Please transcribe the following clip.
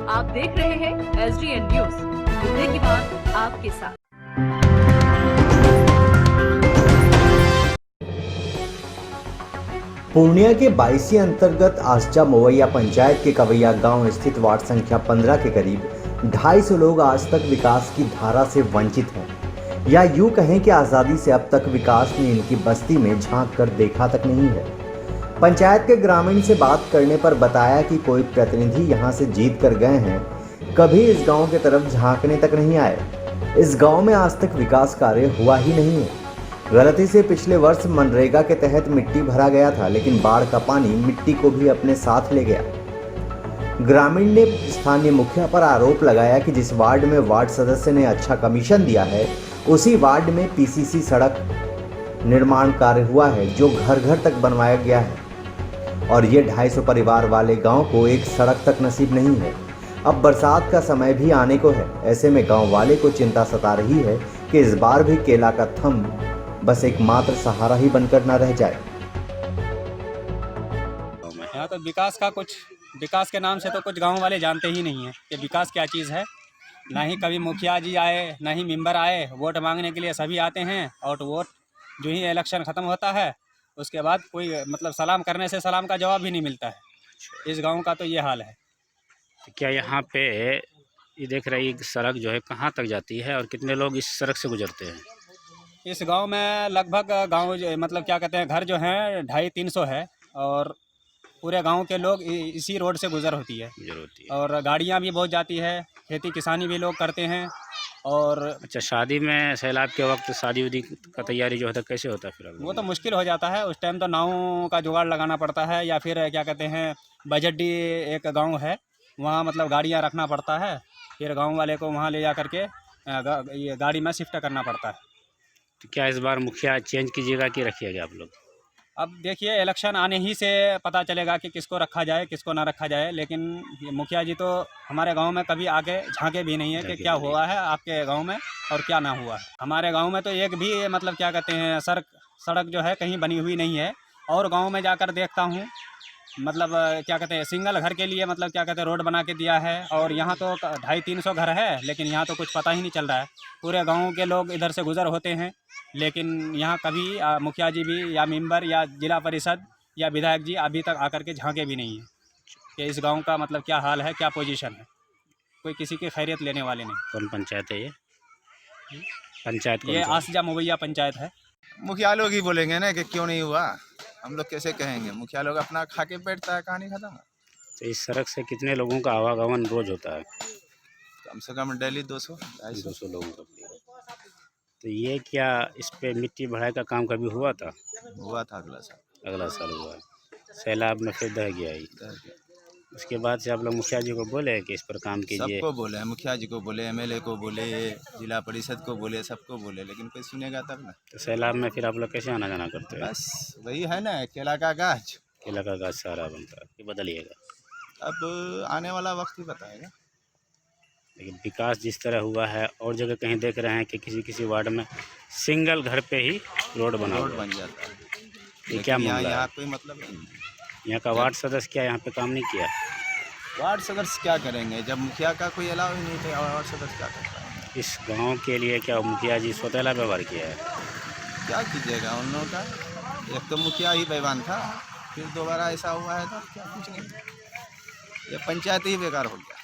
आप देख रहे हैं SDN न्यूज, मुद्दे की बात आपके साथ। पूर्णिया के बाइसी अंतर्गत आसजा मोवैया पंचायत के कवैया गांव स्थित वार्ड संख्या 15 के करीब 250 लोग आज तक विकास की धारा से वंचित हैं। या यूं कहें कि आज़ादी से अब तक विकास ने इनकी बस्ती में झांक कर देखा तक नहीं है। पंचायत के ग्रामीण से बात करने पर बताया कि कोई प्रतिनिधि यहां से जीत कर गए हैं, कभी इस गांव की तरफ झांकने तक नहीं आए। इस गांव में आज तक विकास कार्य हुआ ही नहीं है। गलती से पिछले वर्ष मनरेगा के तहत मिट्टी भरा गया था, लेकिन बाढ़ का पानी मिट्टी को भी अपने साथ ले गया। ग्रामीण ने स्थानीय मुखिया पर आरोप लगाया कि जिस वार्ड में वार्ड सदस्य ने अच्छा कमीशन दिया है, उसी वार्ड में PCC सड़क निर्माण कार्य हुआ है, जो घर घर तक बनवाया गया है और ये 250 परिवार वाले गांव को एक सड़क तक नसीब नहीं है। अब बरसात का समय भी आने को है। ऐसे में गांव वाले को चिंता सता रही है कि इस बार भी केला का थंब बस एक मात्र सहारा ही बनकर न रह जाए। यहाँ तो विकास के नाम से तो कुछ गांव वाले जानते ही नहीं है कि विकास क्या चीज़ है। ना ही कभी मुखिया जी आए, ना ही मेंबर आए। वोट मांगने के लिए सभी आते हैं और वोट जो ही इलेक्शन ख़त्म होता है उसके बाद कोई सलाम करने से सलाम का जवाब भी नहीं मिलता है। इस गांव का तो ये हाल है। तो क्या यहाँ पे ये देख रही सड़क जो है कहाँ तक जाती है और कितने लोग इस सड़क से गुजरते हैं? इस गांव में लगभग गांव घर जो हैं 250-300 है और पूरे गांव के लोग इसी रोड से गुजर होती है और गाड़ियां भी बहुत जाती है। खेती किसानी भी लोग करते हैं। और अच्छा, शादी में सैलाब के वक्त शादी उदी का तैयारी जो होता है कैसे होता है फिर? वो तो मुश्किल हो जाता है। उस टाइम तो नाव का जुगाड़ लगाना पड़ता है या फिर बजड्डी एक गाँव है, वहाँ गाड़ियाँ रखना पड़ता है। फिर गाँव वाले को वहाँ ले जा करके ये गाड़ी में शिफ्ट करना पड़ता है। तो क्या इस बार मुखिया चेंज कीजिएगा कि रखिएगा आप लोग? अब देखिए, इलेक्शन आने ही से पता चलेगा कि किसको रखा जाए किसको ना रखा जाए। लेकिन ये मुखिया जी तो हमारे गांव में कभी आके झांके भी नहीं है कि क्या हुआ है आपके गांव में और क्या ना हुआ है। हमारे गांव में तो एक भी सड़क जो है कहीं बनी हुई नहीं है। और गांव में जाकर देखता हूँ सिंगल घर के लिए रोड बना के दिया है। और यहाँ तो 250-300 घर है, लेकिन यहाँ तो कुछ पता ही नहीं चल रहा है। पूरे गाँव के लोग इधर से गुजर होते हैं, लेकिन यहाँ कभी मुखिया जी भी या मेंबर या जिला परिषद या विधायक जी अभी तक आकर के झांके भी नहीं है कि इस गांव का क्या हाल है, क्या पोजीशन है। कोई किसी की खैरियत लेने वाले नहीं। कौन पंचायत है ये? पंचायत ये आसजा मोवैया पंचायत है। मुखिया लोग ही बोलेंगे ना कि क्यों नहीं हुआ, हम लोग कैसे कहेंगे? मुखिया लोग अपना खा के बैठता है, कहानी खत्म। तो इस सड़क से कितने लोगों का आवागमन रोज होता है? कम से कम डेली 200-250 लोगों का। तो ये क्या इस पे मिट्टी बढ़ाई का काम कभी हुआ था? हुआ था अगला साल हुआ। सैलाब में फिर दह गया ही। उसके बाद से आप लोग मुखिया जी को बोले कि इस पर काम कीजिए? सबको बोले हैं, मुखिया जी को बोले, MLA को बोले, जिला परिषद को बोले, सबको बोले, लेकिन कोई सुनेगा तब ना। तो सैलाब में फिर आप लोग कैसे आना जाना करते हैं? बस वही है ना, केला का गाछ सहारा बनता है कि बदलिएगा? अब आने वाला वक्त ही बताएगा। लेकिन विकास जिस तरह हुआ है और जगह कहीं देख रहे हैं कि किसी वार्ड में सिंगल घर पे ही रोड बन जाता है। ये क्या मामला है? यहाँ कोई मतलब नहीं। यहाँ का वार्ड सदस्य क्या यहाँ पे काम नहीं किया? वार्ड सदस्य क्या करेंगे जब मुखिया का कोई अलाव ही नहीं था? वार्ड सदस्य क्या करता है? इस गांव के लिए क्या मुखिया जी सौतेला व्यवहार किया है? क्या कीजिएगा उन लोगों का? एक तो मुखिया ही बेईमान था, फिर दोबारा ऐसा हुआ है तो क्या कुछ नहीं। ये पंचायत ही बेकार हो गया।